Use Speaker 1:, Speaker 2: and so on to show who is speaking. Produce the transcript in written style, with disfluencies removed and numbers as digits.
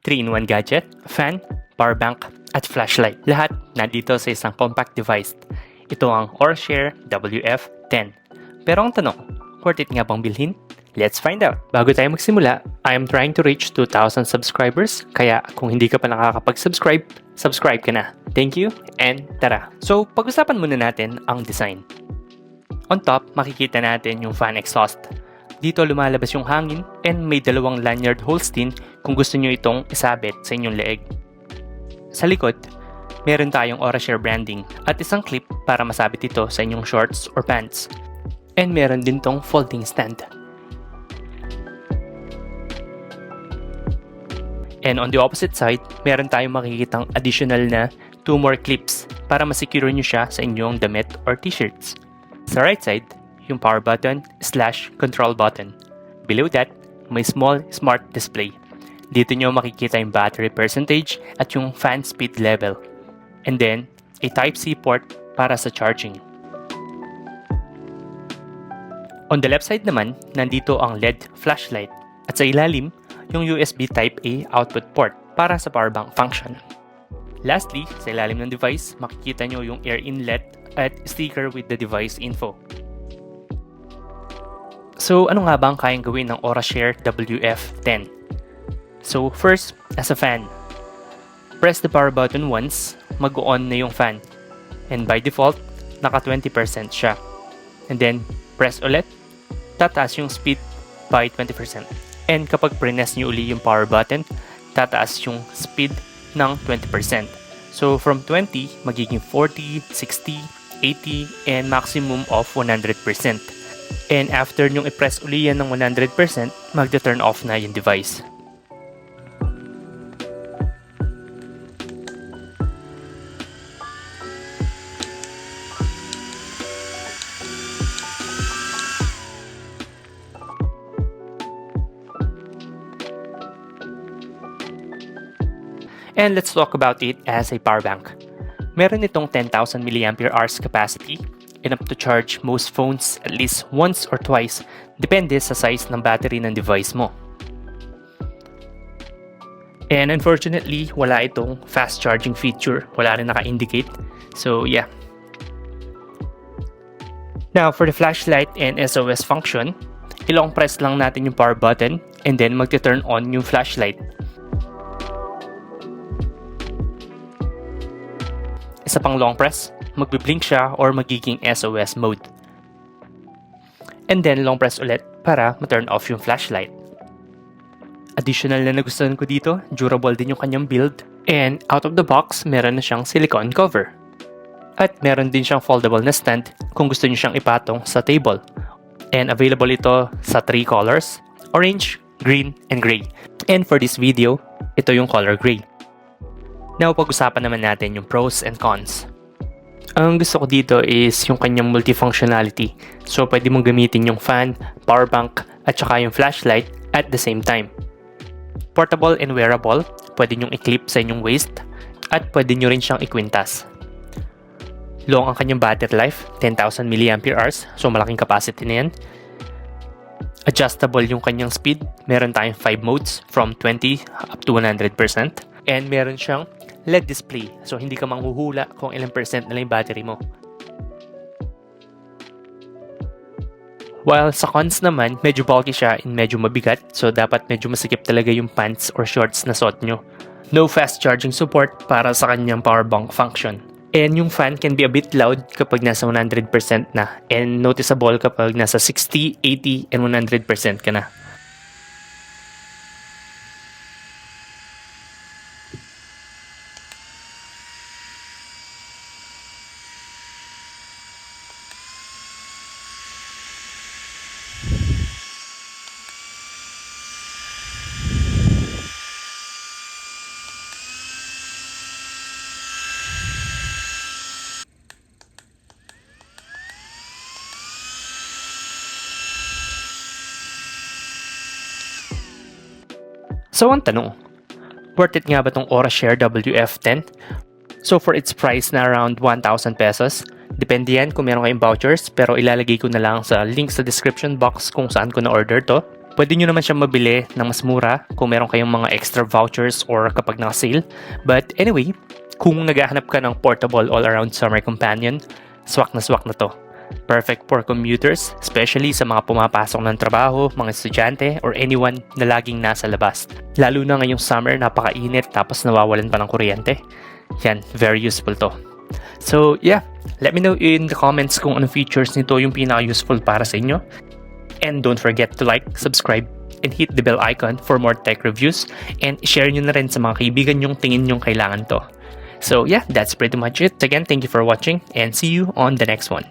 Speaker 1: 3-in-1 gadget, fan, power bank, at flashlight. Lahat nandito sa isang compact device. Ito ang Aurashare WF10. Pero ang tanong, worth it nga bang bilhin? Let's find out! Bago tayo magsimula, I am trying to reach 2,000 subscribers, kaya kung hindi ka pa nakakapag-subscribe, subscribe ka na. Thank you, and tara! So, pag-usapan muna natin ang design. On top, makikita natin yung fan exhaust. Dito lumalabas yung hangin and may dalawang lanyard holes din kung gusto nyo itong isabit sa inyong leeg. Sa likod, meron tayong Aurashare branding at isang clip para masabit ito sa inyong shorts or pants. And meron din tong folding stand. And on the opposite side, meron tayong makikitang additional na 2 more clips para masecure nyo siya sa inyong damit or t-shirts. Sa right side, yung power button / control button. Below that, may small smart display. Dito nyo makikita yung battery percentage at yung fan speed level. And then, a Type-C port para sa charging. On the left side naman, nandito ang LED flashlight. At sa ilalim, yung USB Type-A output port para sa power bank function. Lastly, sa ilalim ng device, makikita nyo yung air inlet at sticker with the device info. So, ano nga ba ang kayang gawin ng Aurashare WF10? So, first, as a fan, press the power button once, mag-on na yung fan. And by default, naka 20% siya. And then, press ulit, tataas yung speed by 20%. And kapag press nyo uli yung power button, tataas yung speed ng 20%. So, from 20, magiging 40, 60, 80, and maximum of 100%. And after nyong i-press uli yan ng 100%, magte-turn off na yung device. And let's talk about it as a power bank. Meron itong 10,000 mAh capacity and up to charge most phones at least once or twice depende sa size ng battery ng device mo. And unfortunately, wala itong fast charging feature. Wala rin naka-indicate. So yeah. Now for the flashlight and SOS function, ilong press lang natin yung power button and then magte-turn on yung flashlight. Isa pang long press, magbi-blink siya or magiging SOS mode. And then long press ulit para ma-turn off yung flashlight. Additional na nagustuhan ko dito, durable din yung kanyang build. And out of the box, meron na siyang silicone cover. At meron din siyang foldable na stand kung gusto niyo siyang ipatong sa table. And available ito sa 3 colors, orange, green, and gray. And for this video, ito yung color gray. Now, pag-usapan naman natin yung pros and cons. Ang gusto ko dito is yung kanyang multifunctionality. So, pwede mong gamitin yung fan, power bank, at saka yung flashlight at the same time. Portable and wearable, pwede nyong i-clip sa inyong waist, at pwede nyo rin siyang ikwintas. Long ang kanyang battery life, 10,000 mAh, so malaking capacity na yan. Adjustable yung kanyang speed, meron tayong 5 modes from 20 up to 100%. And meron siyang LED display, so hindi ka manghuhula kung ilang percent na lang yung battery mo. While sa cons naman, medyo bulky siya and medyo mabigat, so dapat medyo masikip talaga yung pants or shorts na suot nyo. No fast charging support para sa kanyang power bank function. And yung fan can be a bit loud kapag nasa 100% na, and noticeable kapag nasa 60, 80, and 100% ka na. So ang tanong, worth it nga ba itong Aurashare WF10? So for its price na around 1,000 pesos, depende yan kung meron kayong vouchers, pero ilalagay ko na lang sa link sa description box kung saan ko na-order to. Pwede nyo naman siya mabili ng mas mura kung meron kayong mga extra vouchers or kapag naka-sale. But anyway, kung naghahanap ka ng portable all-around summer companion, swak na to. Perfect for commuters, especially sa mga pumapasok ng trabaho, mga estudyante, or anyone na laging nasa labas. Lalo na ngayong summer, napakainit tapos nawawalan pa ng kuryente. Yan, very useful to. So yeah, let me know in the comments kung anong features nito yung pinaka-useful para sa inyo. And don't forget to like, subscribe, and hit the bell icon for more tech reviews. And share nyo na rin sa mga kaibigan yung tingin nyong kailangan to. So yeah, that's pretty much it. Again, thank you for watching and see you on the next one.